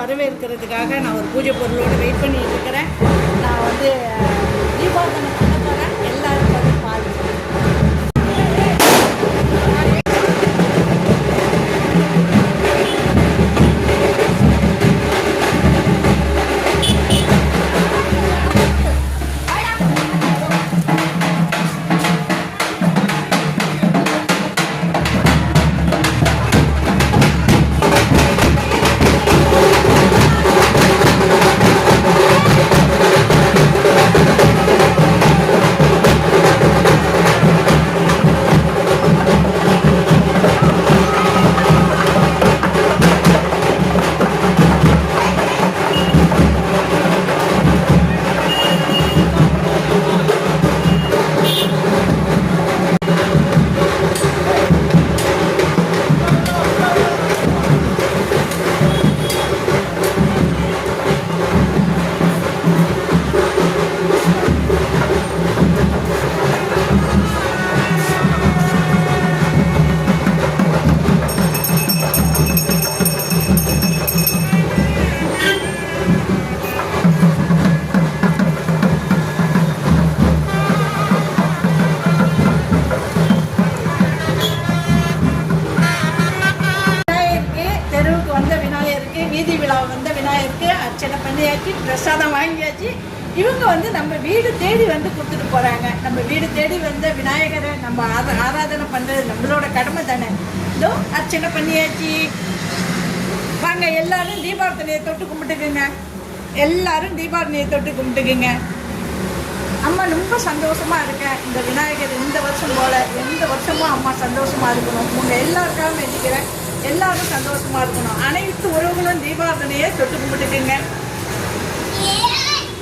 வரவேற்கிறதுக்காக நான் ஒரு பூஜை பொருளோடு வெயிட் பண்ணிட்டு இருக்கிறேன். நான் வந்து தீபாவளி பண்ண போகிறேன். எல்லாரும் வந்து பாருங்க. வீதி விழா வந்த விநாயகருக்கு அர்ச்சனை பண்ணியாச்சு, பிரசாதம் வாங்கியாச்சு. இவங்க வந்து நம்ம வீடு தேடி வந்து கொடுத்துட்டு போகிறாங்க. நம்ம வீடு தேடி வந்த விநாயகரை நம்ம ஆராதனை பண்ணுறது நம்மளோட கடமை தானே. இதோ அர்ச்சனை பண்ணியாச்சு. வாங்க எல்லாரும் தீபாவளியை தொட்டு கும்பிட்டுக்குங்க. எல்லாரும் தீபாவளியை தொட்டு கும்பிட்டுக்குங்க. அம்மா ரொம்ப சந்தோஷமாக இருக்கேன். இந்த விநாயகர் இந்த வருஷம் போல் எந்த வருஷமும் அம்மா சந்தோஷமாக இருக்கணும். உங்கள் எல்லாருக்காகவும் வேண்டிக்கிறேன். எல்லாரும் சந்தோஷமாக இருக்கணும். அனைத்து உறவுகளும் தீபாவளியை தொட்டு கும்பிட்டுக்குங்க.